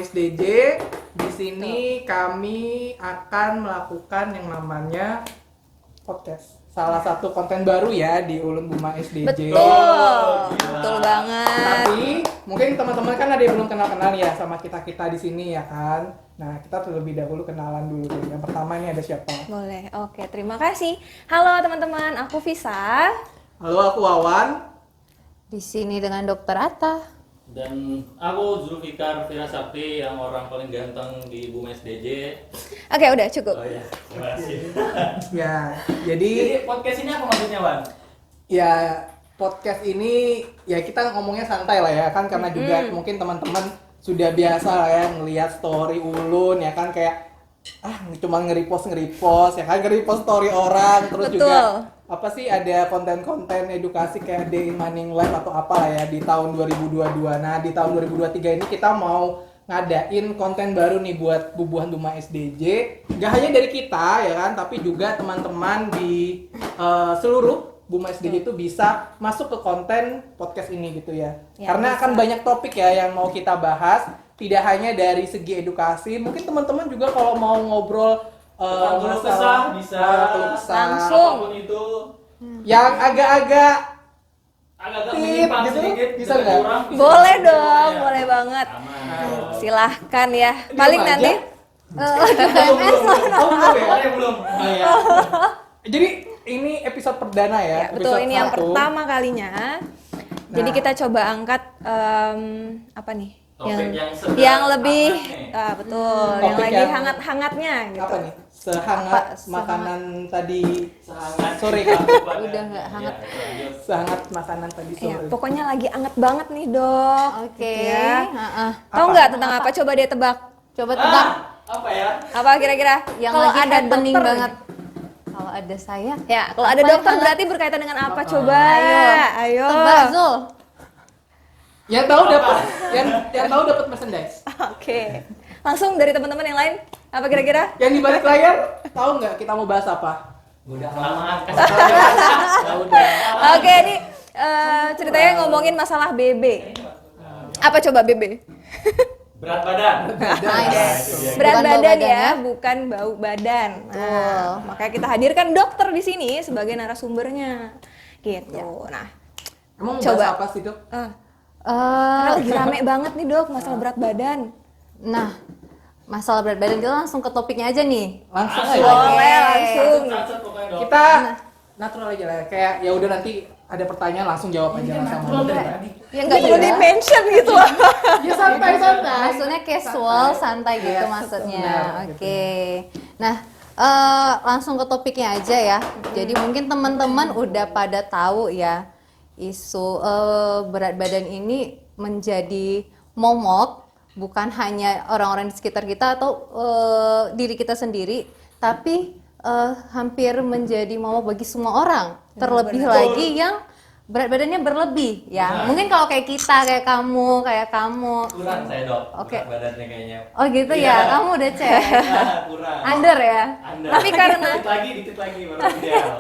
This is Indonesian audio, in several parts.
SDJ. Di sini kami akan melakukan yang namanya podcast. Salah satu konten baru ya di Ulun Buma SDJ. Betul banget. Tapi mungkin teman-teman kan ada yang belum kenal-kenal ya sama kita-kita di sini ya kan. Nah, kita terlebih dahulu kenalan dulu. Yang pertama ini ada siapa? Boleh. Oke, terima kasih. Halo teman-teman, aku Visa. Halo, aku Wawan. Di sini dengan Dokter Atta. Dan aku Zulfikar Fira Sakti yang orang paling ganteng di Buma SDJ. Oke, udah cukup. Oh iya, terima kasih. Ya, Jadi jadi podcast ini apa maksudnya, Wan? ya podcast ini ya kita ngomongnya santai lah ya kan karena juga mungkin teman-teman sudah biasa lah ya ngelihat story Ulun ya kan kayak cuma nge-repost ya kan nge-repost story orang terus Betul. juga apa sih ada konten-konten edukasi kayak Day in Morning Live atau apa lah ya di tahun 2022. Nah, di tahun 2023 ini kita mau ngadain konten baru nih buat Bubuhan Buma SDJ. Gak hanya dari kita ya kan, tapi juga teman-teman di seluruh Buma SDJ itu bisa masuk ke konten podcast ini gitu ya. Ya, Karena bisa. akan banyak topik ya yang mau kita bahas, tidak hanya dari segi edukasi, mungkin teman-teman juga kalau mau ngobrol Keluh kesah bisa. keluh kesah. Langsung. Apapun itu Yang agak-agak agak-agak Tip, menyimpang gitu, sedikit, bisa tidak nggak? kurang, bisa Boleh lebih. dong, Ya. boleh banget. Aman. Silahkan ya. Diam Paling aja. nanti belum ya? Oh, ya belum. Oh, ya. Jadi ini episode perdana ya. ya, betul episode ini yang 1. pertama kalinya. Jadi Nah. kita coba angkat apa nih? Topik yang sedang yang lebih hangat nih. betul, yang Topik lagi yang- hangat-hangatnya gitu. Apa nih? Sehangat Apa? makanan tadi Sangat sore kan? Udah nggak hangat. Ya, Sehangat makanan tadi Iya, sore. pokoknya lagi anget banget nih, Dok. Oke. Gitu ya. Tahu Apa? nggak tentang apa? Coba dia tebak. Coba tebak apa ya? Apa kira-kira? yang Kalau lagi ada happening dokter, banget. Kalau ada saya, Ya, kalau ada Apa yang dokter hangat? berarti berkaitan dengan apa? Coba. Ayo. tebak Zul. Yang tahu dapat yang tahu dapat merchandise. Oke. Langsung dari teman-teman yang lain. Apa kira-kira? Yang di balik layar tahu nggak kita mau bahas apa? Udah kelamaan Ya kasih udah. Oke, ini ceritanya ngomongin masalah BB. Apa coba BB? berat badan. Nice. Berat Bukan bau badan badan ya, ya. bukan bau badan. Nah, makanya kita hadirkan dokter di sini sebagai narasumbernya. Gitu. Nah, Emang mau Coba. bahas apa sih, Dok? karena lagi rame banget nih, Dok, masalah berat badan. Nah, masalah berat badan kita langsung ke topiknya aja nih. Langsung Langsung. aja. Boleh langsung. Sat-sat pokoknya, Dok. Kita natural aja lah ya. Kayak ya udah nanti ada pertanyaan langsung jawab aja lah sama Natural Dok. dari tadi. Ya nggak perlu di-mention gitu loh. Ya santai. Maksudnya casual, santai gitu Yes, maksudnya. benar, Oke. Nah, langsung ke topiknya aja ya. Jadi mungkin teman-teman udah pada tahu ya isu berat badan ini menjadi momok bukan hanya orang-orang di sekitar kita atau diri kita sendiri, tapi hampir menjadi momok bagi semua orang. Terlebih lagi yang berat badannya berlebih ya. Nah. Mungkin kalau kayak kita, kayak kamu. Kurang saya, Dok. Oke. Berat badannya kayaknya. Oh gitu Iya. ya, kamu udah cek. Kurang. Under ya. Anda. Tapi karena- dikit lagi baru ideal.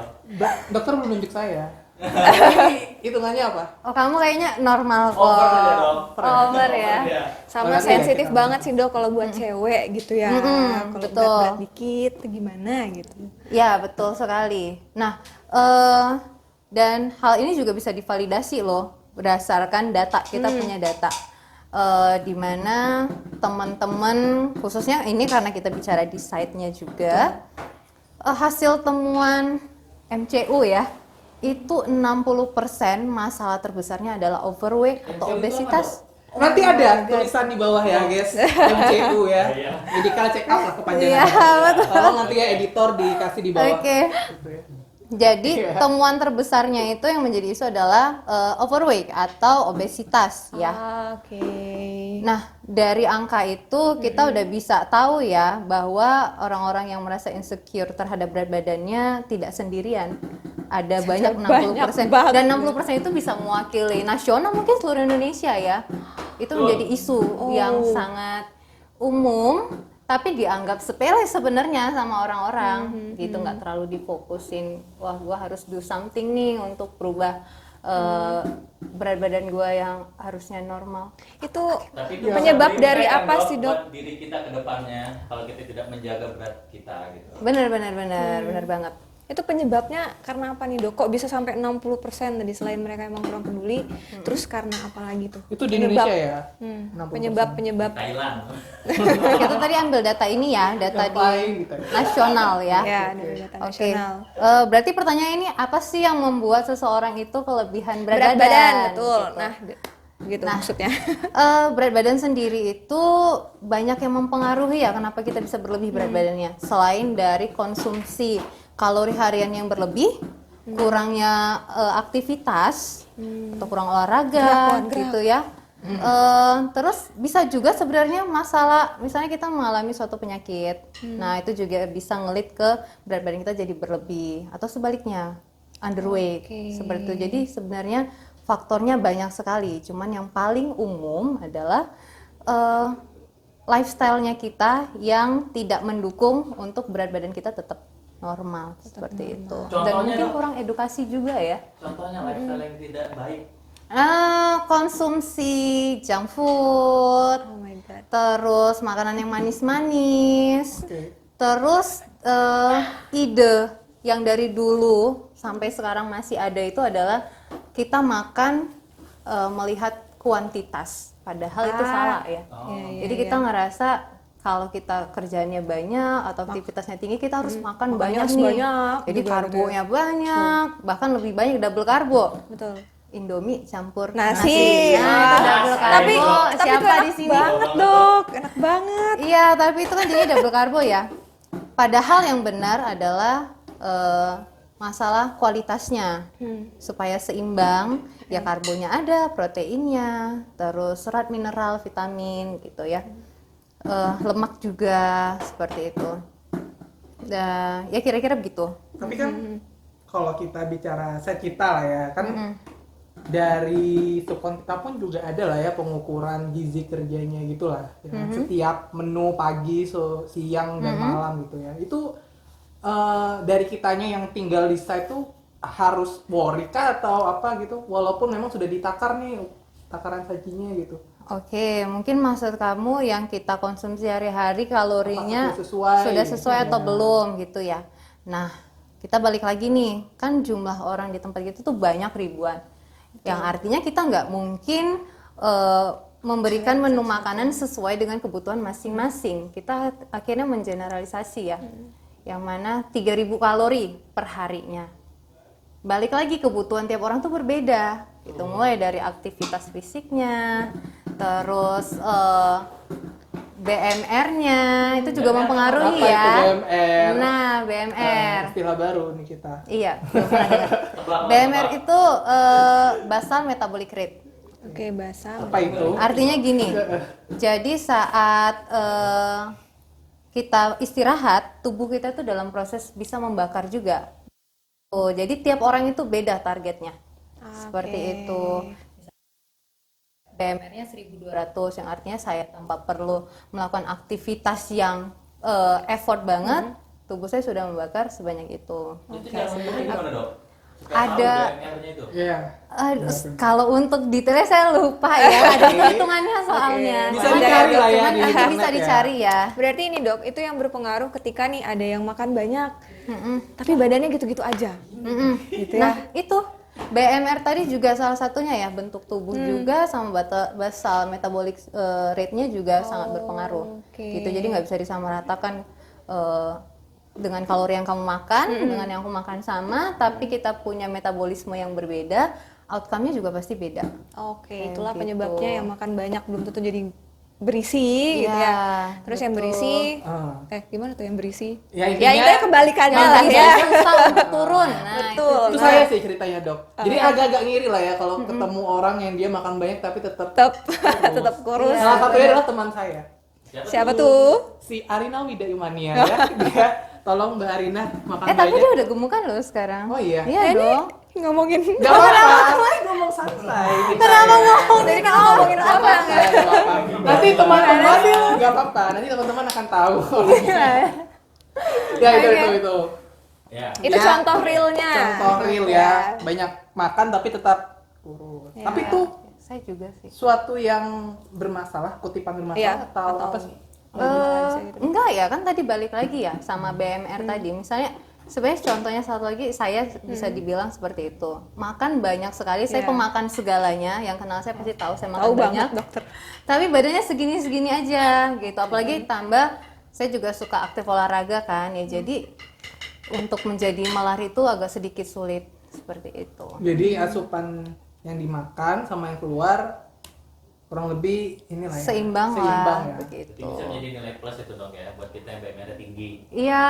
Dokter belum nunjuk saya. Ini hitungannya apa? Oh kamu kayaknya normal kok. Over aja, Dok. Over ya. Iya. Sama Berarti ya sensitif kita- banget sih, Dok, kalau buat cewek gitu ya. Kalau betul. berat-berat dikit gimana gitu. Ya betul sekali. Nah, dan hal ini juga bisa divalidasi loh berdasarkan data. Kita punya data di mana teman-teman khususnya ini karena kita bicara di site-nya juga hasil temuan MCU ya itu 60% masalah terbesarnya adalah overweight atau MCU itu obesitas. Nanti ada tulisan di bawah ya, guys. MCU ya. Iya. Medical check up lah kepanjangan. Iya, betul. Tolong nanti ya editor dikasih di bawah. Oke. Gitu ya. Jadi Iya. temuan terbesarnya itu yang menjadi isu adalah overweight atau obesitas ya. Oke. Nah, dari angka itu kita udah bisa tahu ya bahwa orang-orang yang merasa insecure terhadap berat badannya tidak sendirian. Ada banyak 60% banget. dan 60% itu bisa mewakili nasional mungkin seluruh Indonesia ya. Itu menjadi isu yang sangat umum tapi dianggap sepele sebenarnya sama orang-orang gitu, nggak terlalu difokusin. Wah, gua harus do something nih untuk berubah berat badan gue yang harusnya normal. Itu Tapi itu penyebab bisa dari berimpact, apa sih, Dok? buat diri kita ke depannya kalau kita tidak menjaga berat kita gitu. Bener banget. itu penyebabnya karena apa nih, Dok? Kok bisa sampai 60% tadi selain mereka emang kurang peduli, terus karena apa lagi tuh? Itu di Indonesia ya? 60%. Penyebab Thailand. Kita tadi ambil data ini ya, data di Ngapain gitu? nasional ya. ya dari data Oke. nasional. Berarti pertanyaan ini apa sih yang membuat seseorang itu kelebihan Berat berat, badan, betul. Gitu. Nah, gitu maksudnya. Berat badan sendiri itu banyak yang mempengaruhi ya kenapa kita bisa berlebih berat badannya. Selain dari konsumsi kalori harian yang berlebih, kurangnya aktivitas atau kurang olahraga gitu ya. Terus bisa juga sebenarnya masalah misalnya kita mengalami suatu penyakit. Nah, itu juga bisa ngelit ke berat badan kita jadi berlebih atau sebaliknya underweight seperti itu. Jadi sebenarnya faktornya banyak sekali. Cuman yang paling umum adalah lifestyle-nya kita yang tidak mendukung untuk berat badan kita tetap normal seperti itu. Dan Contohnya, mungkin Dok? kurang edukasi juga ya. Contohnya lifestyle yang tidak baik. Konsumsi junk food, Oh my god. terus makanan yang manis-manis, Oke. terus ide yang dari dulu sampai sekarang masih ada itu adalah kita makan melihat kuantitas, padahal itu salah ya. Jadi kita ngerasa kalau kita kerjaannya banyak atau aktivitasnya tinggi kita harus makan Makannya banyak harus nih. banyak Jadi juga karbonya banyak, bahkan lebih banyak double karbo. Betul. Indomie campur Nasi. Nah, itu double Tapi karbo. itu Siapa enak di sini? banget, Dok. Enak banget. Iya, tapi itu kan jadi double karbo ya. Padahal yang benar adalah masalah kualitasnya. Supaya seimbang, ya karbonya ada, proteinnya, terus serat mineral, vitamin gitu ya. Lemak juga seperti itu. Ya kira-kira begitu. Tapi kan kalau kita bicara set kita lah ya, kan dari subkon kita pun juga ada lah ya pengukuran gizi kerjanya gitulah. Ya. Setiap menu pagi, siang dan malam gitu ya. Itu dari kitanya yang tinggal di site tuh harus worry kah atau apa gitu, walaupun memang sudah ditakar nih takaran sajinya gitu. Oke, mungkin maksud kamu yang kita konsumsi hari-hari kalorinya Apakah sesuai? sudah sesuai atau Ya. belum gitu ya. Nah, kita balik lagi nih, kan jumlah orang di tempat itu tuh banyak ribuan. Yang artinya kita nggak mungkin memberikan menu makanan sesuai dengan kebutuhan masing-masing. Kita akhirnya mengeneralisasi ya. Yang mana 3.000 kalori per harinya. Balik lagi kebutuhan tiap orang tuh berbeda. Itu mulai dari aktivitas fisiknya, terus BMR-nya itu juga mempengaruhi Apa ya. itu BMR? Nah, BMR. Istilah baru nih kita. Iya, belum pernah dengar. BMR itu basal metabolic rate. Oke, basah. Apa itu? Artinya gini. Jadi saat kita istirahat, tubuh kita tuh dalam proses bisa membakar juga. Jadi tiap orang itu beda targetnya. Seperti itu. BMR-nya 1200 yang artinya saya tanpa perlu melakukan aktivitas yang effort banget, tubuh saya sudah membakar sebanyak itu. Itu cara mengukurnya gimana, Dok? Supaya Ada- tahu BMR-nya itu. Iya. Kalau untuk detailnya saya lupa ya, ada hitungannya soalnya. Bisa Cuman dicari lah ya cuman di itu internet bisa ya. dicari ya. Berarti ini, Dok, itu yang berpengaruh ketika nih ada yang makan banyak, tapi badannya gitu-gitu aja. Gitu ya. Nah, itu BMR tadi juga salah satunya ya, bentuk tubuh juga sama basal metabolic rate-nya juga sangat berpengaruh. oke. Gitu. Jadi nggak bisa disamaratakan dengan kalori yang kamu makan dengan yang aku makan sama, tapi kita punya metabolisme yang berbeda, outcome-nya juga pasti beda. Oke, itulah gitu. penyebabnya yang makan banyak belum tentu jadi berisi gitu ya. Iya, Terus yang betul. berisi Ah. gimana tuh yang berisi? Ya, Ya intinya- itu kebalikannya Yang lah bisa ya. susah untuk turun. Nah, Betul. Itu saya sih ceritanya, Dok. Jadi agak-agak ngiri lah ya kalau ketemu orang yang dia makan banyak tapi tetap Tetap tetap kurus. Salah satunya adalah teman saya, Siapa tuh? si Arina Widaimania ya. Dia tolong Mbak Arina makan tapi banyak. dia udah gemukan loh sekarang. Oh iya. Iya dong. Ngomongin Gak apa-apa, ngomong santai. kenapa ngomong dari kita ngomongin apa? Nggak apa-apa. Nanti teman-teman nggak apa-apa. Nanti teman-teman akan tahu. Ya itu. Ya. Itu Ya, contoh realnya. Contoh real ya. Banyak makan tapi tetap Tapi itu Saya juga sih. suatu yang bermasalah, kutipan bermasalah Iya, atau apa sih? Enggak ya, kan tadi balik lagi ya sama BMR tadi. Misalnya sebenarnya contohnya satu lagi, saya bisa dibilang seperti itu. Makan banyak sekali, saya Iya. pemakan segalanya. Yang kenal saya pasti tahu saya makan Tahu banyak. banget dokter. Tapi badannya segini-segini aja gitu. Apalagi tambah saya juga suka aktif olahraga kan ya. Jadi untuk menjadi melari itu agak sedikit sulit seperti itu. Jadi asupan yang dimakan sama yang keluar kurang lebih inilah ya. Seimbang Seimbang lah ya. begitu. Jadi bisa menjadi nilai plus itu dong ya buat kita yang BMR tinggi. Iya,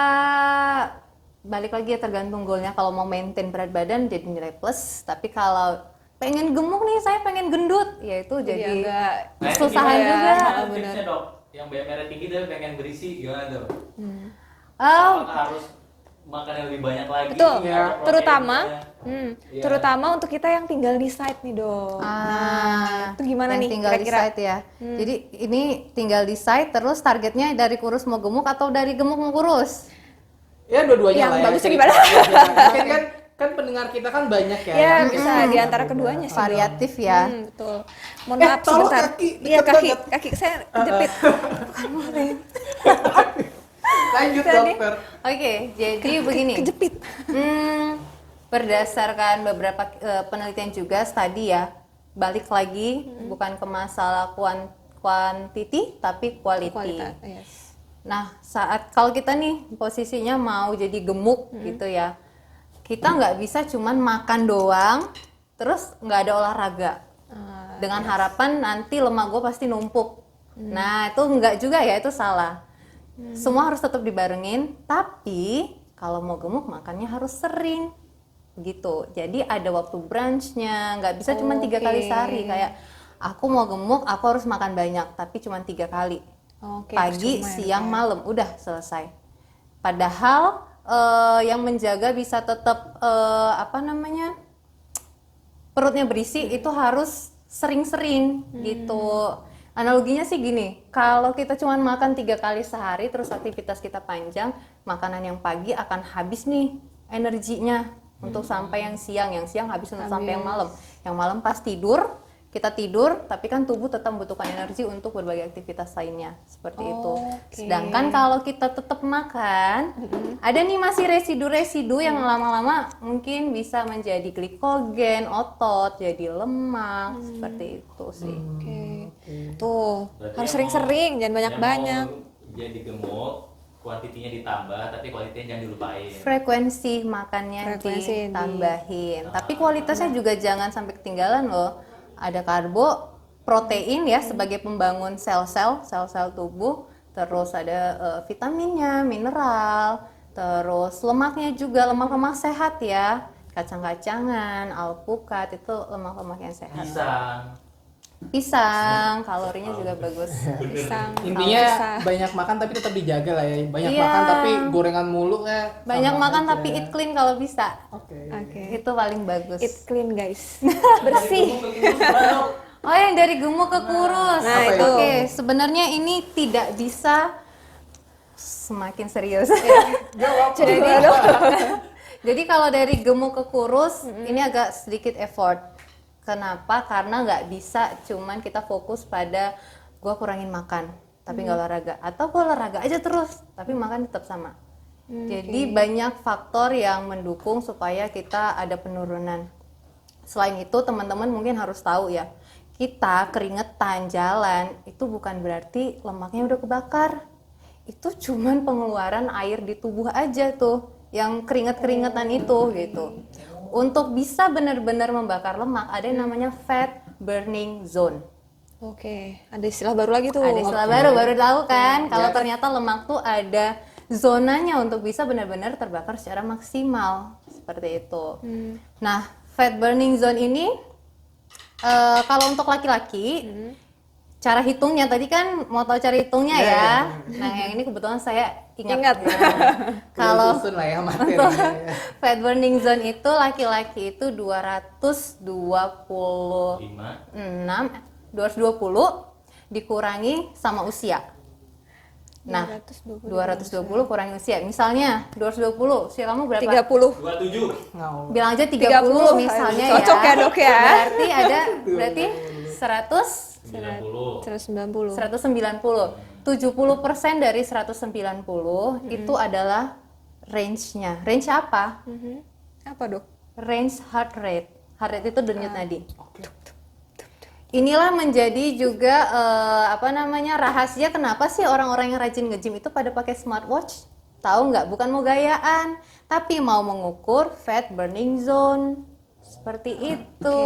balik lagi ya tergantung goalnya. Kalau mau maintain berat badan jadi nilai plus. Tapi kalau pengen gemuk nih, saya pengen gendut, ya itu jadi agak kesusahan Nah, itu juga. gimana benar. tipsnya dok? Yang BMR tinggi tapi pengen berisi gimana tuh? Oh, Apakah harus makan yang lebih banyak lagi? Betul, atau proteinnya? terutama Iya. terutama untuk kita yang tinggal di site nih dok. Nah, itu gimana yang nih tinggal kira-kira? di site ya. Jadi ini tinggal di site, terus targetnya dari kurus mau gemuk atau dari gemuk mau kurus? Ya dua-duanya Yang lah ya. bagusnya Jadi- gimana? Mungkin kan pendengar kita kan banyak ya. Ya yang bisa mungkin di antara beda. keduanya sih. Variatif ya. Betul. Mohon Eh, maaf tolong sebentar. kaki, Iya deket kaki, banget. kaki saya kejepit. Lanjut Tadi. dokter. Oke, jadi begini. Kejepit. Berdasarkan beberapa penelitian juga studi ya, balik lagi bukan ke masalah quantity tapi quality. Kualitas. Yes. Nah, saat kalau kita nih posisinya mau jadi gemuk gitu ya, kita nggak bisa cuman makan doang, terus nggak ada olahraga. Dengan harapan nanti lemak gue pasti numpuk. Nah, itu nggak juga ya, itu salah. Semua harus tetap dibarengin, tapi kalau mau gemuk makannya harus sering gitu. Jadi ada waktu brunchnya, nggak bisa cuma 3 kali sehari. Kayak aku mau gemuk, aku harus makan banyak, tapi cuma 3 kali. Oke, Pagi, percuma ya, siang, Dok, ya. malam, udah selesai. Padahal yang menjaga bisa tetap perutnya berisi itu harus sering-sering gitu. Analoginya sih gini, kalau kita cuma makan 3 kali sehari terus aktivitas kita panjang, makanan yang pagi akan habis nih energinya untuk sampai yang siang habis untuk sampai yang malam. Yang malam pas tidur, kita tidur, tapi kan tubuh tetap membutuhkan energi untuk berbagai aktivitas lainnya, seperti itu. Oke. Sedangkan kalau kita tetap makan, ada nih masih residu-residu yang lama-lama mungkin bisa menjadi glikogen, otot, jadi lemak, seperti itu sih. Oke. Tuh, Berarti harus yang sering-sering, jangan yang banyak-banyak. mau jadi gemuk, kuantitinya ditambah, tapi kualitinya jangan dilupain. Frekuensi makannya Frekuensi ditambahin, tapi kualitasnya juga jangan sampai ketinggalan loh. Ada karbo, protein ya sebagai pembangun sel-sel tubuh, terus ada vitaminnya, mineral, terus lemaknya juga lemak-lemak sehat ya, kacang-kacangan, alpukat itu lemak-lemak yang sehat. Pisang, kalorinya juga bagus. Pisang. Intinya Bisa. banyak makan tapi tetap dijaga lah ya. Banyak Iya. makan tapi gorengan mulu ya. Banyak sama makan aja. tapi eat clean kalau bisa. Oke. Oke. Itu paling bagus. Eat clean guys. Bersih. Oh, yang dari gemuk ke kurus. Nah, Apa itu. Oke, sebenarnya ini tidak bisa semakin serius. Jadi gimana, Dok? Jadi kalau dari gemuk ke kurus ini agak sedikit effort. Kenapa? Karena nggak bisa cuman kita fokus pada gua kurangin makan tapi nggak olahraga, atau gua olahraga aja terus tapi makan tetap sama. Jadi banyak faktor yang mendukung supaya kita ada penurunan. Selain itu teman-teman mungkin harus tahu ya, kita keringetan jalan itu bukan berarti lemaknya udah kebakar. Itu cuman pengeluaran air di tubuh aja tuh yang keringet-keringetan itu gitu. Untuk bisa benar-benar membakar lemak ada yang namanya fat burning zone. Oke, ada istilah baru lagi tuh. Ada istilah baru tahu kan kalau ternyata lemak tuh ada zonanya untuk bisa benar-benar terbakar secara maksimal seperti itu. Nah, fat burning zone ini kalau untuk laki-laki cara hitungnya tadi kan mau tahu cara hitungnya ya. Nah, yang ini kebetulan saya ingat. Kalau Susun lah ya materinya. fat burning zone itu laki-laki itu 220 dikurangi sama usia. Nah, 220 220 kurangi usia. Misalnya 220, usia kamu berapa? 30. 27. Ngau. Bilang aja 30, 30, misalnya cocok ya, Dok, ya. Berarti 100 90. 190. 190. 70% dari 190 itu adalah range-nya. Range apa? Apa, Dok? Range heart rate. Heart rate itu denyut nadi. Inilah menjadi juga rahasia kenapa sih orang-orang yang rajin nge-gym itu pada pakai smartwatch? Tahu nggak? Bukan mau gayaan, tapi mau mengukur fat burning zone. Seperti itu.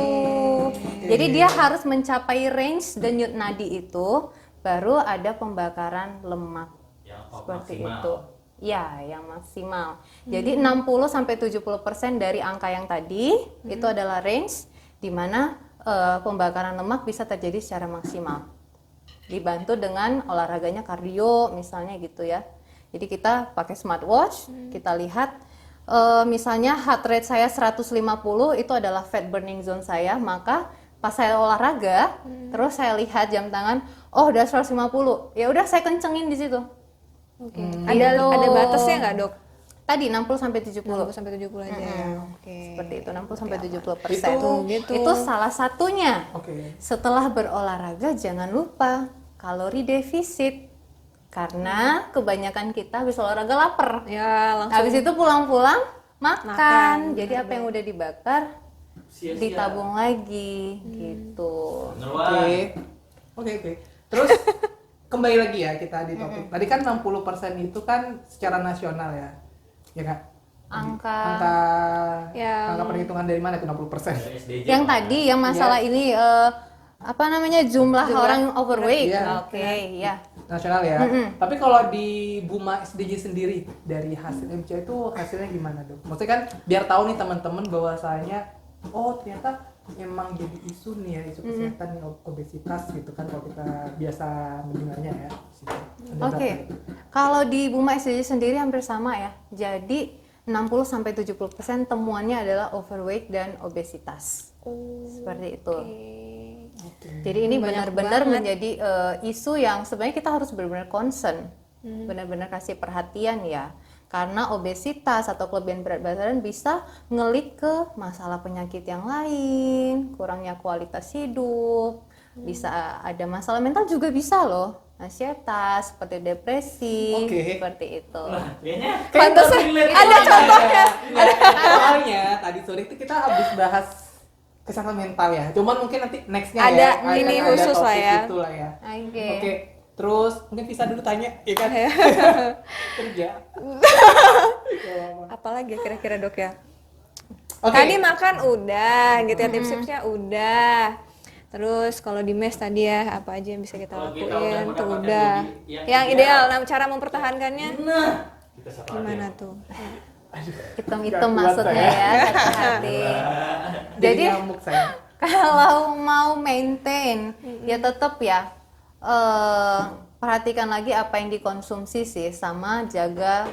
Jadi dia harus mencapai range denyut nadi itu, baru ada pembakaran lemak. Yang Seperti maksimal. itu. Ya, yang maksimal. Jadi 60-70% dari angka yang tadi itu adalah range di mana pembakaran lemak bisa terjadi secara maksimal. Dibantu dengan olahraganya kardio misalnya gitu ya. Jadi kita pakai smartwatch, kita lihat misalnya heart rate saya 150 itu adalah fat burning zone saya, maka pas saya olahraga, terus saya lihat jam tangan, oh udah 150. Ya udah saya kencengin di situ. Oke. Gitu. Ada batasnya nggak, Dok? Tadi 60-70. 60-70 aja ya. Oke. Seperti itu 60-70%. Gitu. Itu salah satunya. Oke. Setelah berolahraga jangan lupa kalori defisit. Karena kebanyakan kita habis olahraga lapar. Ya, langsung. Habis itu pulang-pulang Makan. makan. Jadi apa yang udah dibakar Sia-sia. ditabung lagi gitu. Bener, Oke. Wan. Oke. Terus kembali lagi ya kita di topik. Tadi kan 60% itu kan secara nasional ya. Ya Kak? Angka Yang- angka perhitungan dari mana itu 60%? Dari SDJ. yang Wan. tadi yang masalah ini jumlah orang overweight. Iya. Oke, ya. Nasional ya. Tapi kalau di Buma SDG sendiri dari hasil MC itu hasilnya gimana, Dok? Maksudnya kan biar tahu nih teman-teman bahwasanya oh ternyata emang jadi isu nih ya, isu kesehatan nih obesitas gitu kan kalau kita biasa mendengarnya ya. Ada Oke. data. Kalau di Buma SDG sendiri hampir sama ya. Jadi 60-70% temuannya adalah overweight dan obesitas. Seperti itu. Jadi ini benar-benar menjadi isu yang sebenarnya kita harus benar-benar concern, benar-benar kasih perhatian ya. Karena obesitas atau kelebihan berat badan bisa ngelik ke masalah penyakit yang lain, kurangnya kualitas hidup, bisa ada masalah mental juga bisa loh, ansietas, seperti depresi, Oke. seperti itu. Nah, kayaknya Pantesan relate ada banget. contohnya. Soalnya tadi sore itu kita habis bahas kesehatan mental ya. Cuman mungkin nanti nextnya Ada ya. ini akan ada khusus lah topik ya. itulah ya. Oke. Oke. Terus mungkin bisa dulu tanya, ya kan? Kerja. Apalagi ya kira-kira, Dok ya? Oke. Tadi makan udah, gitu ya, tips-tipsnya udah. Terus kalau di mes tadi ya apa aja yang bisa kita Kalau kita lakuin udah tuh mendapatkan udah. body yang Yang ideal. ideal, nah cara mempertahankannya Nah, kita sapa gimana aja. tuh? Hitam-hitam Nggak kuat maksudnya saya. ya, hati-hati. Jadi Jadi nyamuk saya. kalau mau maintain ya tetap ya perhatikan lagi apa yang dikonsumsi sih, sama jaga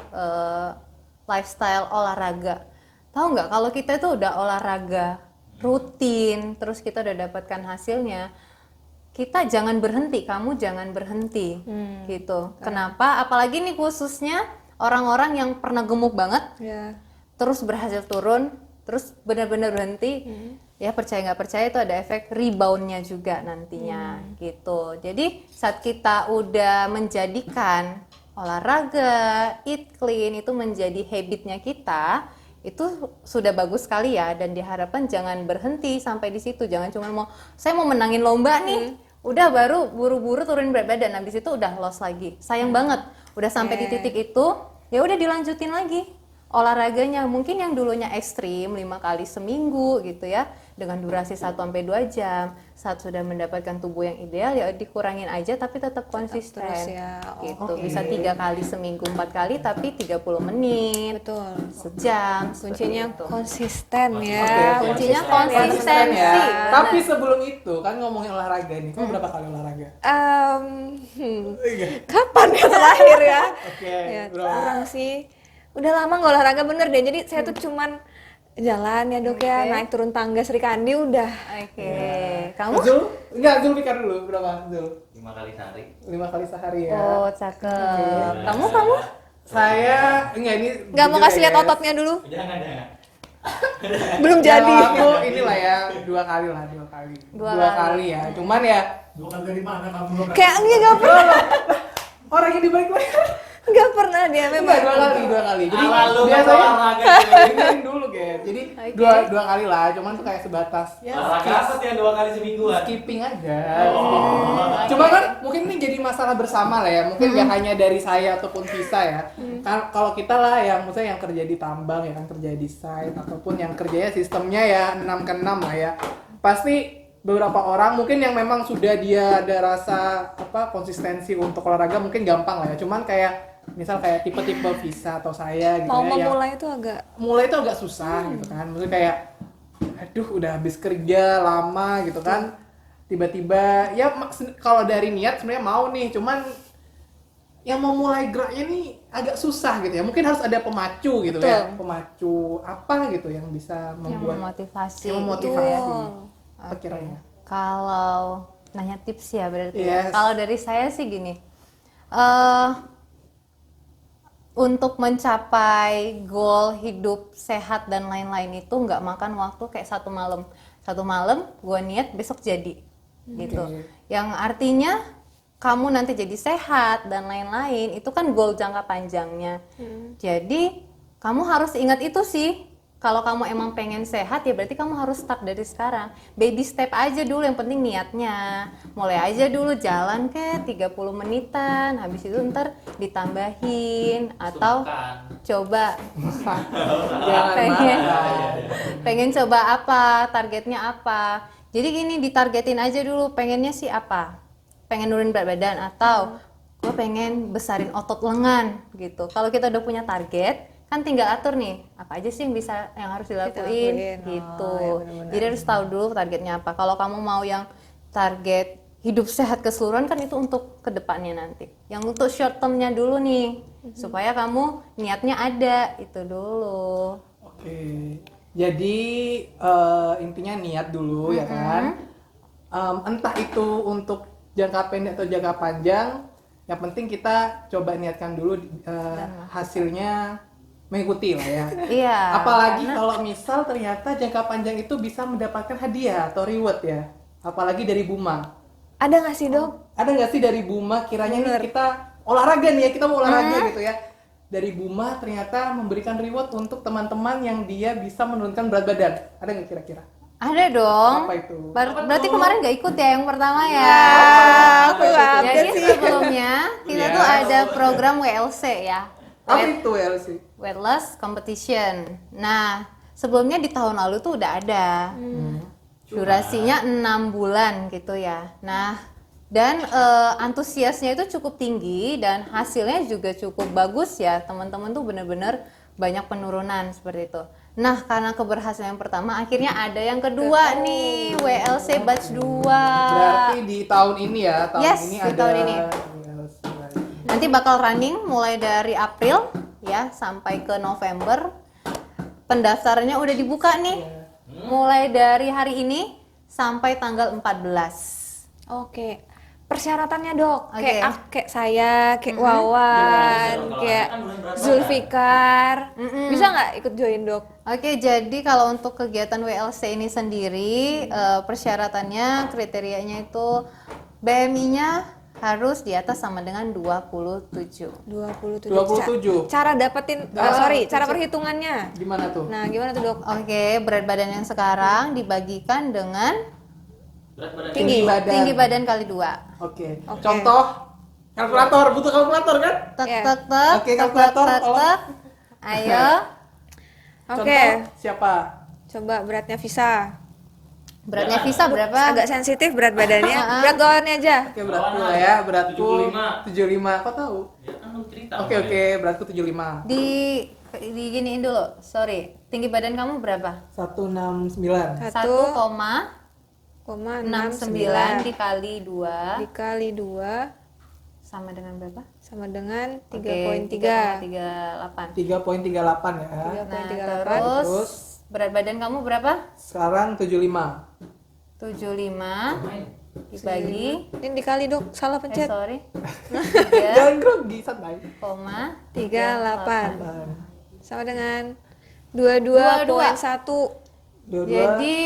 lifestyle olahraga. Tahu nggak kalau kita itu udah olahraga rutin terus kita udah dapatkan hasilnya, kita jangan berhenti, kamu jangan berhenti gitu. Kenapa? Apalagi nih khususnya orang-orang yang pernah gemuk banget Ya. terus berhasil turun, terus benar-benar berhenti, ya percaya nggak percaya itu ada efek reboundnya juga nantinya gitu. Jadi saat kita udah menjadikan olahraga, eat clean itu menjadi habitnya kita, itu sudah bagus sekali ya, dan diharapkan jangan berhenti sampai di situ. Jangan cuma saya mau menangin lomba nih, udah baru buru-buru turunin berat badan, habis itu udah loss lagi. Sayang banget, udah sampai di titik itu, ya udah dilanjutin lagi olahraganya. Mungkin yang dulunya ekstrim 5 kali seminggu gitu ya, dengan durasi 1-2 jam, saat sudah mendapatkan tubuh yang ideal ya dikurangin aja tapi tetap konsisten terus ya. gitu. Oke. Bisa 3 kali seminggu, 4 kali tapi 30 menit, Betul. sejam. Kuncinya seperti itu. konsisten ya. Oke, kuncinya konsisten. konsistensi. ya. Benar. Tapi sebelum itu kan ngomongin olahraga nih, kamu berapa kali olahraga? Kapan ya terakhir ya? Oke, Ya, berapa? kurang sih. Udah lama nggak olahraga bener deh. Jadi saya tuh cuman jalan ya, Dok ya, naik turun tangga Sri Kandi udah. Oke. Kamu? Zul? Enggak, Zul pikir dulu berapa Zul? 5 kali sehari. 5 kali sehari ya. Oh, cakep. Iya. Kamu? Saya enggak ini Nggak mau jujur kasih ya, lihat guys. ototnya dulu. Jangan. Belum Kalau jadi. aku inilah ya 2 kali lah, 2 kali. Dua 2 kali. kali ya. Cuman ya Bukan dari mana kamu? Kayak nggak pernah. orang yang di balik layar. Nggak pernah dia memang. Enggak, 2 kali. Jadi Lalu biasanya olahraga. dengerin dulu guys. Jadi Oke. dua kali lah, cuman tuh kayak sebatas ya Olahraga apa tuh yang 2 kali semingguan? skipping aja. Oh. Cuma kan mungkin ini jadi masalah bersama lah ya. Mungkin gak hanya dari saya ataupun Visa ya. Kalau kita lah yang misalnya yang kerja di tambang ya kan, kerja di site ataupun yang kerjanya sistemnya ya 6/6 lah ya. Pasti beberapa orang mungkin yang memang sudah dia ada rasa konsistensi untuk olahraga mungkin gampang lah ya. Cuman kayak misal kayak tipe-tipe Visa atau saya gitu Mau ya. yang memulai itu agak mulai itu agak susah gitu kan. Maksudnya kayak aduh udah habis kerja lama gitu kan. Tiba-tiba ya kalau dari niat sebenarnya mau nih, cuman yang mau mulai geraknya nih agak susah gitu ya. Mungkin harus ada pemacu gitu ya. Betul. Pemacu apa gitu yang bisa Yang membuat memotivasi. yang memotivasi. Betul. Apa kiranya? Kalau nanya tips ya berarti. Yes. Kalau dari saya sih gini, untuk mencapai goal hidup sehat dan lain-lain itu nggak makan waktu kayak satu malam. Satu malam gue niat besok jadi, gitu. Oke. Yang artinya kamu nanti jadi sehat dan lain-lain itu kan goal jangka panjangnya. Jadi kamu harus ingat itu sih. Kalau kamu emang pengen sehat ya berarti kamu harus start dari sekarang. Baby step aja dulu, yang penting niatnya. Mulai aja dulu jalan ke 30 menitan, habis itu ntar ditambahin atau Makan. coba Jangan pengen marah. pengen coba apa, targetnya apa. Jadi gini, ditargetin aja dulu, pengennya sih apa. Pengen nurunin berat badan atau gue pengen besarin otot lengan gitu. Kalau kita udah punya target, kan tinggal atur nih apa aja sih yang harus dilakuin lakuin. gitu. Oh, iya benar-benar. Jadi harus tahu dulu targetnya apa. Kalau kamu mau yang target hidup sehat keseluruhan kan itu untuk kedepannya nanti. Yang untuk short termnya dulu nih supaya kamu niatnya ada itu dulu. Oke. Jadi intinya niat dulu ya kan. Entah itu untuk jangka pendek atau jangka panjang, yang penting kita coba niatkan dulu hasilnya mengikuti lah ya. Iya. Apalagi karena- kalau misal ternyata jangka panjang itu bisa mendapatkan hadiah atau reward ya. Apalagi dari Buma. ada nggak sih dok? Ada nggak sih dari Buma kiranya nih kita olahraga nih ya, kita mau olahraga gitu ya. Dari Buma ternyata memberikan reward untuk teman-teman yang dia bisa menurunkan berat badan. Ada nggak kira-kira? Ada dong. Apa itu? Berarti kemarin nggak ikut ya yang pertama ya. Aku nggak Jadi update sih. sebelumnya kita tuh ada program WLC ya. Apa itu LC? Weight Loss Competition. Nah, sebelumnya di tahun lalu tuh udah ada. Durasinya 6 bulan gitu ya. Nah, dan antusiasnya itu cukup tinggi dan hasilnya juga cukup bagus ya. Teman-teman tuh bener-bener banyak penurunan seperti itu. Nah, karena keberhasilan yang pertama, akhirnya ada yang kedua nih, WLC Batch 2. Berarti di tahun ini ya, tahun Yes, ini di ada tahun ini. WLC lagi. Nanti bakal running mulai dari April ya sampai ke November. Pendaftarannya udah dibuka nih. Mulai dari hari ini sampai tanggal 14. Oke. Persyaratannya dok, Oke. kayak saya, kayak Wawan, Kalau kayak kan bulan berapa? Zulfikar, bisa nggak ikut join dok? Oke, jadi kalau untuk kegiatan WLC ini sendiri persyaratannya, kriterianya itu BMI-nya harus di atas sama dengan 27. 27. 27. Cara dapetin, cara perhitungannya. Gimana tuh? Nah, gimana tuh dok? Oke, berat badan yang sekarang dibagikan dengan Berat badan. tinggi badan kali 2. Oke. Oke. Contoh kalkulator, butuh kalkulator kan? Tek Ya. tek tek. Oke, tek, kalkulator, tek, tek, tolong. tek. Ayo. Oke, Contoh siapa? coba beratnya Visa. Beratnya Visa berapa? Agak sensitif berat badannya. Berat gawannya aja. Oke, beratku lah ya, beratku 75. 75. Kok tahu? Ya kan lu cerita. Oke, oke, beratku 75. Diginiin dulu. Sorry. Tinggi badan kamu berapa? 169. 1,69 dikali 2 dikali 2 sama dengan berapa? sama dengan Oke, 3,3. 3,38. 3,38 ya. Nah, 3,38. terus berat badan kamu berapa? Sekarang 75. 75 dibagi. Ini dikali dok, salah pencet. Sorry. Jangan grogi, santai. 38 Bang. sama dengan 22,1. Jadi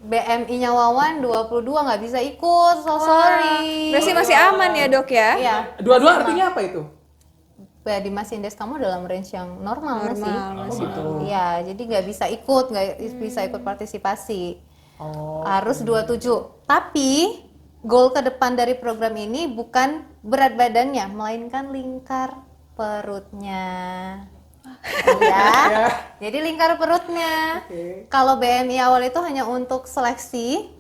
BMI-nya Wawan 22 nggak bisa ikut, so sorry. Berarti masih aman ya dok ya? Iya. Dua-dua artinya apa itu? Body mass index kamu dalam range yang normal, Normal, masih. Oh gitu. Iya, jadi nggak bisa ikut, bisa ikut partisipasi. Oh. Harus 27. Tapi goal ke depan dari program ini bukan berat badannya, melainkan lingkar perutnya. Ya. Jadi lingkar perutnya. Oke. Kalau BMI awal itu hanya untuk seleksi,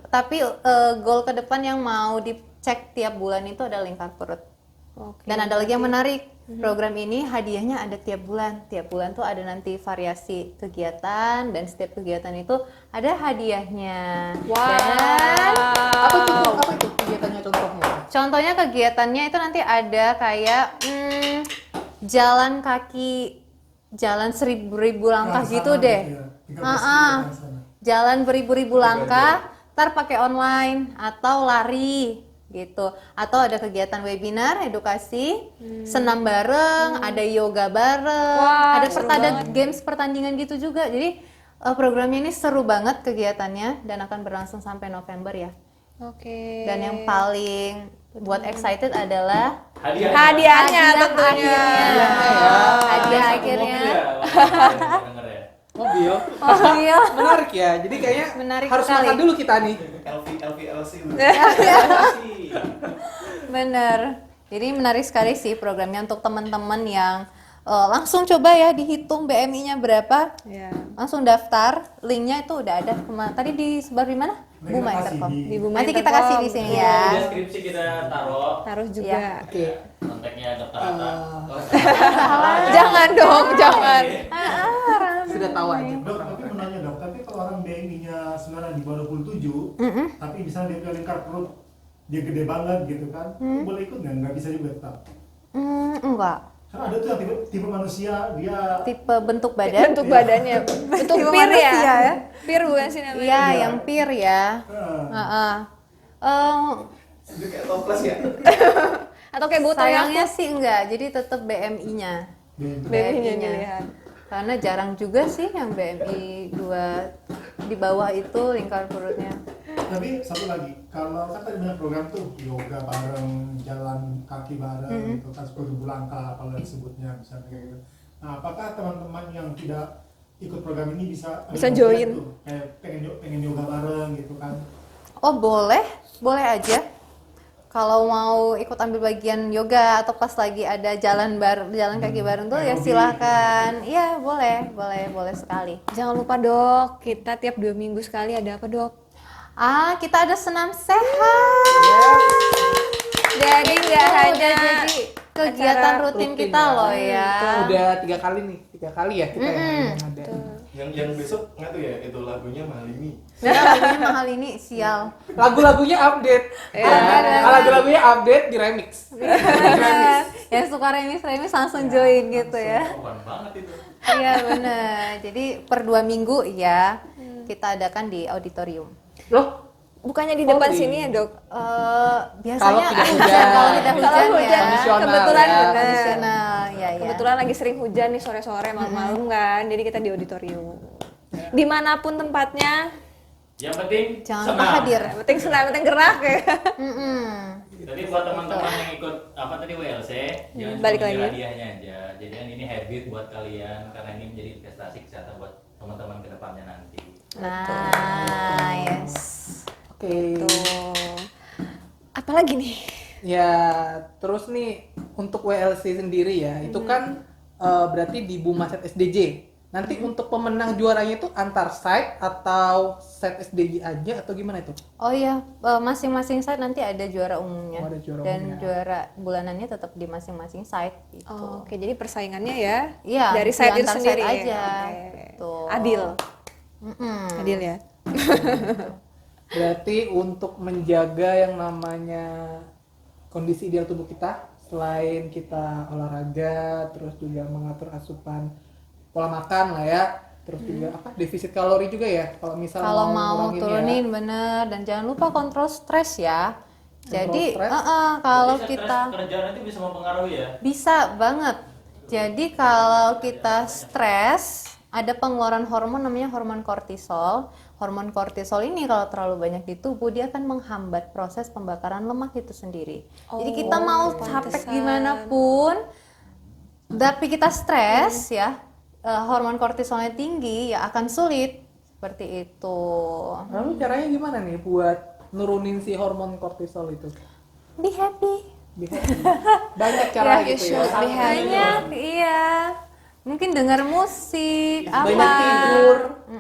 tapi goal ke depan yang mau dicek tiap bulan itu ada lingkar perut. Oke. Dan ada lagi yang menarik, program ini hadiahnya ada tiap bulan. Tiap bulan tuh ada nanti variasi kegiatan dan setiap kegiatan itu ada hadiahnya. Wow. Dan Apa itu kegiatannya contohnya? contohnya kegiatannya itu nanti ada kayak jalan kaki, jalan 1000 langkah gitu deh. Jalan beribu-ribu langkah, ntar pakai online atau lari gitu. Atau ada kegiatan webinar, edukasi, senam bareng, ada yoga bareng, Wah, ada seru games pertandingan gitu juga. Jadi programnya ini seru banget kegiatannya dan akan berlangsung sampai November ya. Oke. Dan yang paling buat excited adalah Hadiahnya tentunya. hadiah akhirnya. Mobil. Iya. Menarik ya. Jadi kayaknya Menarik harus sekali. makan dulu kita nih. LVLC. Bener. Jadi menarik sekali sih programnya untuk teman-teman yang langsung coba ya dihitung BMI-nya berapa, Ya. langsung daftar. Linknya itu udah ada tadi disebar di mana? Nanti Buma kita kasih Intercom. di- Di Buma Nanti kita Intercom. kasih di sini Di ya. deskripsi kita taruh Taruh juga. Iya. Oke. kontaknya Dokter Atta. Jangan dong, jangan. Sudah tahu aja. Dok, tapi mau nanya dok, tapi kalau orang BMI-nya sebenarnya di bawah 27, tapi misalnya dia punya lingkar perut, dia gede banget gitu kan, boleh ikut nggak bisa juga tetap. Enggak. Karena ada tuh yang tipe manusia, dia Tipe bentuk badan. Bentuk badannya. Bentuk Tipe pir ya. manusia ya. Pir bukan sih namanya? Iya, yang pir ya. eh, Itu kayak toples ya? Atau kayak botol Sayangnya Yakult. sih enggak, jadi tetap BMI-nya. BMI-nya dilihat. Karena jarang juga sih yang BMI 2 di bawah itu lingkar perutnya. Tapi satu lagi, kalau kan tadi banyak program tuh yoga bareng, jalan kaki bareng, gitu kan 10.000 langkah kalau disebutnya misalnya kayak gitu. Nah, apakah teman-teman yang tidak ikut program ini bisa join. tuh, kayak pengen yoga bareng gitu kan? Oh boleh aja. Kalau mau ikut ambil bagian yoga atau pas lagi ada jalan kaki bareng tuh ya hobi. silakan. Iya boleh sekali. Jangan lupa dok, kita tiap 2 minggu sekali ada apa dok? Kita ada senam sehat. Jadi nggak hanya jadi kegiatan acara rutin kita loh ya. Udah 3 kali nih, 3 kali ya kita yang ada. Yang besok nggak tuh ya, itu lagunya Malini. Ya lagunya mahal ini sial. Lagu-lagunya update. Lagu-lagunya update di remix. Yang suka remix langsung join gitu ya. Sopan banget itu. Iya benar. Jadi per 2 minggu ya kita adakan di auditorium. Loh, bukannya di depan Volley. sini ya dok? Biasanya Kalau tidak hujan. kalau tidak Kalau hujan hujan, ya. Kondisional kebetulan ya. benar. Kondisional, ya. Kebetulan lagi sering hujan nih sore-sore malam-malam kan, jadi kita di auditorium. Dimanapun tempatnya, Yang penting Jangan senam. lupa hadir. yang penting senang, yang penting gerak ya. Jadi buat teman-teman yang ikut apa tadi WLC, jangan balik cuma lagi. mikir hadiahnya aja. Jadi kan ini habit buat kalian karena ini menjadi investasi kesehatan buat teman-teman ke depannya nanti. Nah, yes. Oke. Tuh. Apalagi nih? Ya, terus nih untuk WLC sendiri ya, itu kan berarti di Bumaset SDJ. Nanti untuk pemenang juaranya itu antar site atau set SDJ aja atau gimana itu? Oh iya, masing-masing site nanti ada juara umumnya. Oh, ada juara dan umumnya. juara bulanannya tetap di masing-masing site gitu. Oh, oke, jadi persaingannya ya Iya, dari di site itu antar sendiri site aja. Oke. Gitu. Adil. Mm-mm. Adil ya. Berarti untuk menjaga yang namanya kondisi ideal tubuh kita, selain kita olahraga, terus juga mengatur asupan pola makan lah ya, Terus juga apa? Defisit kalori juga ya kalau misalnya Kalau mau ngurangin turunin ya. bener, dan jangan lupa kontrol stres ya. Jadi stres? kalau Jadi kita stres kerjaan itu bisa mempengaruhi ya. bisa banget. Jadi kalau kita stres, ada pengeluaran hormon namanya hormon kortisol. Hormon kortisol ini kalau terlalu banyak di tubuh, dia akan menghambat proses pembakaran lemak itu sendiri. Jadi kita mau capek pantesan. gimana pun, tapi kita stres ya, hormon kortisolnya tinggi, ya akan sulit seperti itu. Lalu caranya gimana nih buat nurunin si hormon kortisol itu? Be happy. Banyak cara Ya, gitu ya. you should be happy. Banyak, iya. Mungkin dengar musik, Banyak apa. tidur.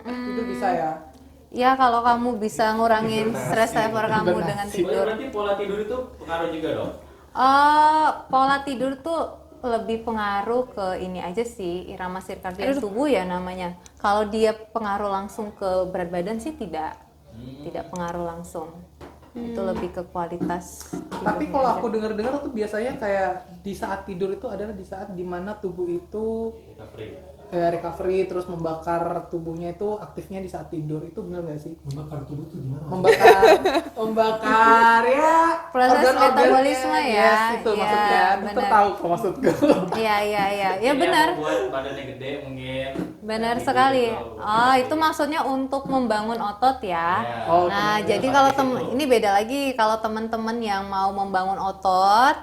Itu bisa ya. Ya kalau kamu bisa ngurangin stress level kamu Hibernasi. dengan Oh, tidur. berarti pola tidur itu pengaruh juga dong. Pola tidur tuh lebih pengaruh ke ini aja sih, irama sirkadian tubuh ya namanya. Kalau dia pengaruh langsung ke berat badan sih tidak pengaruh langsung. Itu lebih ke kualitas. Tapi kalau aku dengar-dengar tuh biasanya kayak di saat tidur itu adalah di saat dimana tubuh itu recovery terus membakar tubuhnya itu aktifnya di saat tidur, itu benar nggak sih? Membakar tubuh tuh gimana? Membakar ya Proses organ-organnya. metabolisme ya. Yes, itu Iya, maksudnya. Dokter benar. tahu kok maksudku. Iya, ya Ini benar. yang membuat badannya gede mungkin. Benar Tidur sekali. itu. Oh, itu maksudnya untuk membangun otot ya. Ya. Oh, Nah, teman-teman jadi pakai kalau situ. ini beda lagi kalau teman-teman yang mau membangun otot,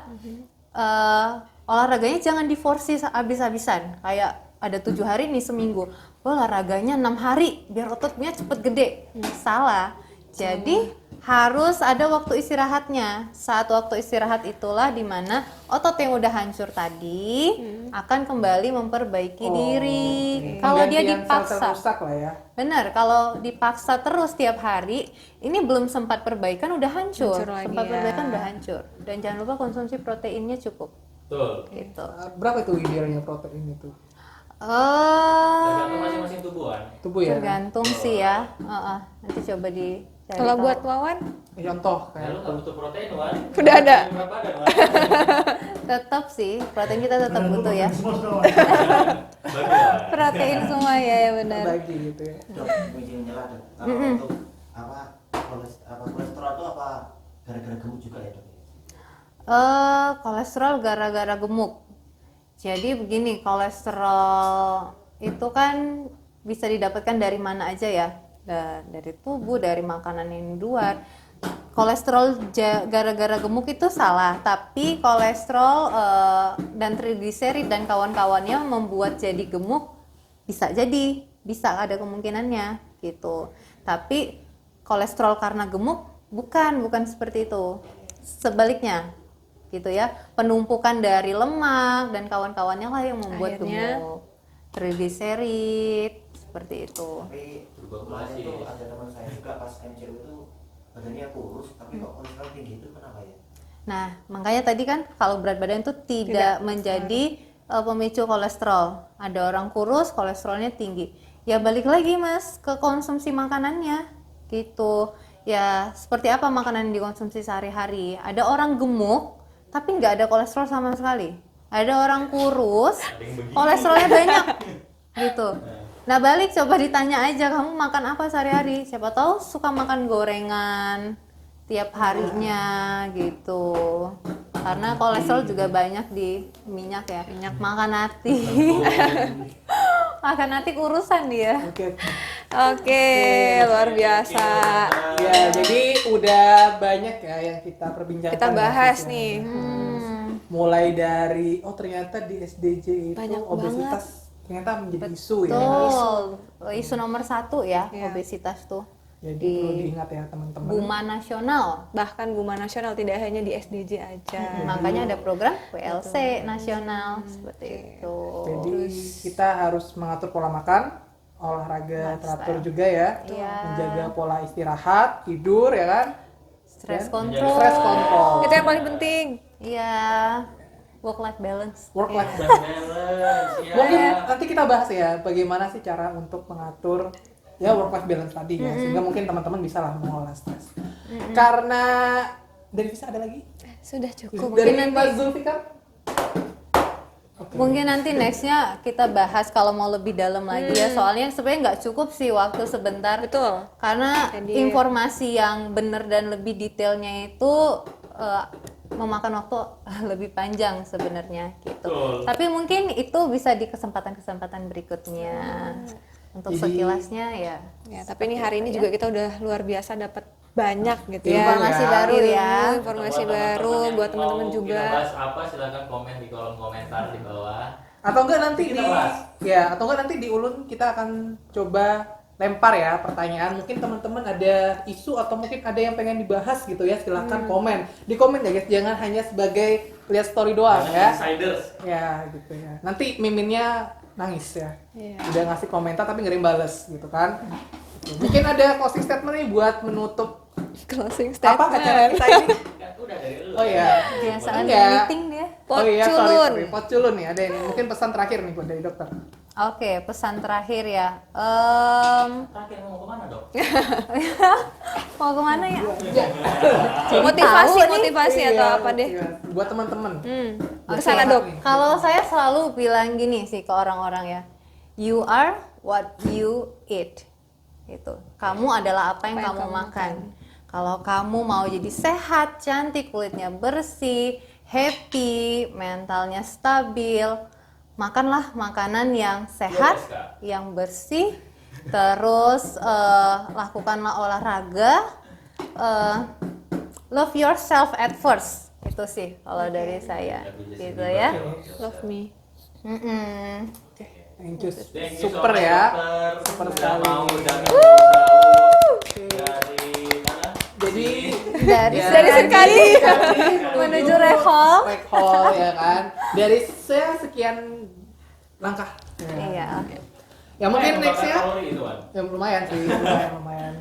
olahraganya jangan diforsi habis-habisan. Kayak ada 7 hari nih seminggu, olahraganya 6 hari biar ototnya cepet gede. Salah. Jadi harus ada waktu istirahatnya. Saat waktu istirahat itulah dimana otot yang udah hancur tadi akan kembali memperbaiki diri. Kalau dia Penggantian dipaksa, sel-sel rusak lah ya. benar, kalau dipaksa terus tiap hari, ini belum sempat perbaikan udah hancur. Hancur lagi Sempat ya. perbaikan udah hancur. Dan jangan lupa konsumsi proteinnya cukup. Betul. Gitu. Berapa itu idealnya protein itu? Tergantung masing-masing tubuhan. Tubuh ya. Tergantung sih ya. Nanti coba dicari Kalau tahu. buat Wawan, Contoh Ya, kayak lu nggak butuh protein, Wan. Udah ada. Berapa ada, Wan? Tetap sih, protein kita tetap butuh ya. Semua sudah. Bagi, Wan. Protein semua ya, ya benar. bagi gitu ya. Dok, izin nyela dok. Kalau untuk kolesterol itu apa gara-gara gemuk juga ya dok? Kolesterol gara-gara gemuk. Jadi begini, kolesterol itu kan bisa didapatkan dari mana aja ya? Dari tubuh, dari makanan yang di luar. Kolesterol gara-gara gemuk itu salah, tapi kolesterol dan trigliserid dan kawan-kawannya membuat jadi gemuk bisa ada kemungkinannya gitu. Tapi kolesterol karena gemuk bukan seperti itu. Sebaliknya gitu ya, penumpukan dari lemak dan kawan-kawannya lah yang membuat Akhirnya gemuk. Trigliserid seperti itu. Tapi kemarin tuh ada teman saya juga pas MCU itu badannya kurus, tapi kok kolesterol tinggi itu kenapa ya? Nah, makanya tadi kan kalau berat badan itu tidak menjadi pemicu kolesterol. Ada orang kurus, kolesterolnya tinggi. Ya balik lagi Mas ke konsumsi makanannya gitu. Ya seperti apa makanan yang dikonsumsi sehari-hari. Ada orang gemuk tapi nggak ada kolesterol sama sekali. Ada orang kurus, kolesterolnya banyak gitu. Nah balik coba ditanya aja, kamu makan apa sehari-hari? Siapa tahu suka makan gorengan tiap harinya gitu. Karena kolesterol juga banyak di minyak ya. Makan hati. Makan hati kurusan dia. Oke. oke, luar biasa. Ya, jadi udah banyak ya yang kita perbincangkan. Kita ya, bahas Sis, ya. nih. Mulai dari ternyata di SDJ itu Banyak obesitas ternyata menjadi isu ya. Tuh, isu nomor 1 ya, Iya. obesitas tuh. Jadi Di perlu diingat ya teman-teman. Guma nasional. Bahkan Guma Nasional tidak hanya di SDJ aja. Makanya ada program WLC nasional seperti itu. Jadi kita harus mengatur pola makan, olahraga teratur juga ya, Iya. menjaga pola istirahat, tidur ya kan, Stress Dan control. stress control, Itu yang paling penting. Iya. Work life balance. work life Dan balance. balance, ya. Mungkin nanti kita bahas ya bagaimana sih cara untuk mengatur ya work life balance tadi ya, sehingga mungkin teman-teman bisa lah mengelola stres. Karena dari Visa ada lagi? Sudah cukup. Dari Mas Zulfikar? Oke. Mungkin nanti nextnya kita bahas kalau mau lebih dalam lagi ya. Soalnya sebenarnya nggak cukup sih waktu sebentar. Betul. Karena Jadi- informasi yang benar dan lebih detailnya itu memakan waktu lebih panjang sebenarnya gitu. Betul. Tapi mungkin itu bisa di kesempatan-kesempatan berikutnya. Untuk Jadi- sekilasnya ya. Ya, tapi ini hari ini juga kita udah luar biasa dapat banyak gitu ya. Informasi baru ya. Ilmu, informasi baru buat teman-teman Kita juga. bahas apa silakan komen di kolom komentar di bawah. Atau enggak nanti Kita di bahas. ya, atau enggak nanti di Ulun kita akan coba lempar ya pertanyaan. Mungkin teman-teman ada isu atau mungkin ada yang pengen dibahas gitu ya, silakan komen. Di komen ya guys, jangan hanya sebagai lihat story doang ya. Insiders. Ya, gitu ya. Nanti miminnya nangis ya. Iya. Udah ngasih komentar tapi ngirim bales gitu kan. Mungkin ada closing statement nih buat menutup Closing apa acara statement. kita ini. Kan udah dari lu. Oh iya. Kebiasaan Enggak. meeting dia. Oh iya, Potculun. sorry. Potculun nih, ada ini. Mungkin pesan terakhir nih buat dari dokter. Oke, pesan terakhir ya. Terakhir mau kemana dok? Mau kemana ya? Motivasi, tahu nih. motivasi atau Iya, apa deh? iya. Buat teman-teman. Kesana Oke. dok. Kalau saya selalu bilang gini sih ke orang-orang ya, you are what you eat. Itu. Kamu adalah apa yang kamu makan. Kalau kamu mau jadi sehat, cantik, kulitnya bersih, happy, mentalnya stabil, makanlah makanan yang sehat, yang bersih, terus lakukanlah olahraga, love yourself at first. Itu sih kalau dari saya, gitu ya. Love me. Mm-mm. Thank you. Thank you so Super much, ya. dokter. Super Udah sekali. mau jauh-jauh dari mana? Jadi Dari ya, Dari sekali. menuju Rehol. Hall ya kan. Dari sekian langkah. Iya. Ya mungkin Lumayan next membakar ya. kalori itu kan. Ya lumayan sih, lumayan.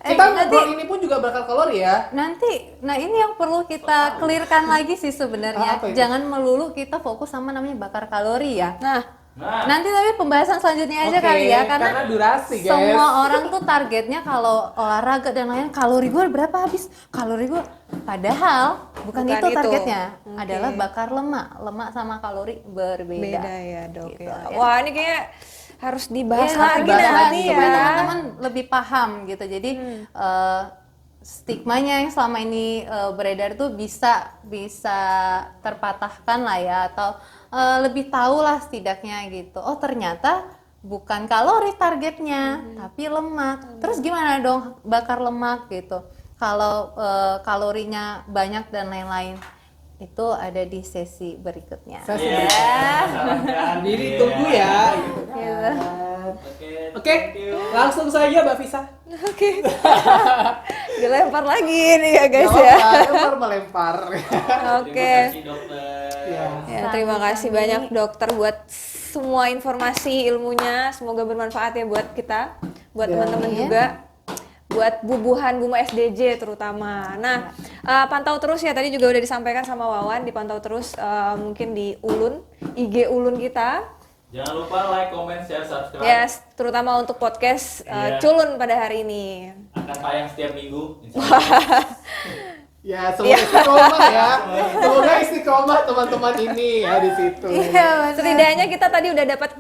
Eh, Kita nanti- ngobrol ini pun juga bakal kalori ya. Nanti, nah ini yang perlu kita clearkan lagi sih sebenarnya. Apa itu? Jangan melulu kita fokus sama namanya bakar kalori ya. Nah, Nah, Nanti tapi pembahasan selanjutnya aja Oke, kali ya, karena durasi guys. semua orang tuh targetnya kalau olahraga dan lain kalori gue berapa habis, kalori gue. Padahal bukan Bukan itu itu. targetnya, Oke. adalah bakar lemak sama kalori berbeda. beda ya dok Gitu, ya. ya. Wah ini kayak harus dibahas Iya, lagi dibahas nanti lagi ya. supaya teman-teman lebih paham gitu. Jadi stigmanya yang selama ini beredar tuh bisa terpatahkan lah ya, atau lebih tahu lah setidaknya gitu. Oh ternyata bukan kalori targetnya, tapi lemak. Terus gimana dong bakar lemak gitu? Kalau kalorinya banyak dan lain-lain, itu ada di sesi berikutnya. Saya iya. sebut. Sarankan. Jadi Iya. tunggu ya. Gitu kan. Oke, thank you. langsung saja Mbak Visa. Oke. Dilempar lagi nih ya guys Gak ya. apa-apa, lempar melempar. Oke. Terima kasih dokter. Ya. Ya, terima kasih banyak dokter buat semua informasi ilmunya. Semoga bermanfaat ya buat kita, buat Ya. teman-teman juga, buat bubuhan Buma SDJ terutama. Nah, pantau terus ya, tadi juga udah disampaikan sama Wawan, dipantau terus mungkin di Ulun, IG Ulun kita. Jangan lupa like, comment, share, subscribe. Yes, terutama untuk podcast Iya. Culun pada hari ini. Akan tayang setiap minggu. insya Allah. Ya, semoga istiqomah ya. Semoga istiqomah teman-teman ini ya di situ. Setidaknya kita tadi udah dapat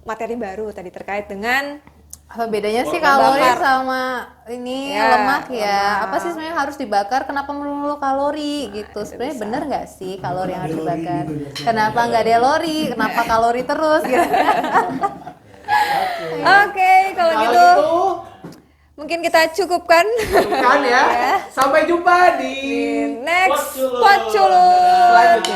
materi baru tadi terkait dengan Apa bedanya sih Bakar. kalori sama ini Ya, lemak ya? lemak. Apa sih sebenarnya harus dibakar? Kenapa melulu kalori gitu? Sebenarnya bener nggak sih kalori yang harus Kalori dibakar? gitu biasanya. Kenapa nggak kalori? Kenapa kalori terus gitu? Oke, kalau gitu mungkin kita cukupkan kan ya. Sampai jumpa di next Potculun. Potculun. selanjutnya.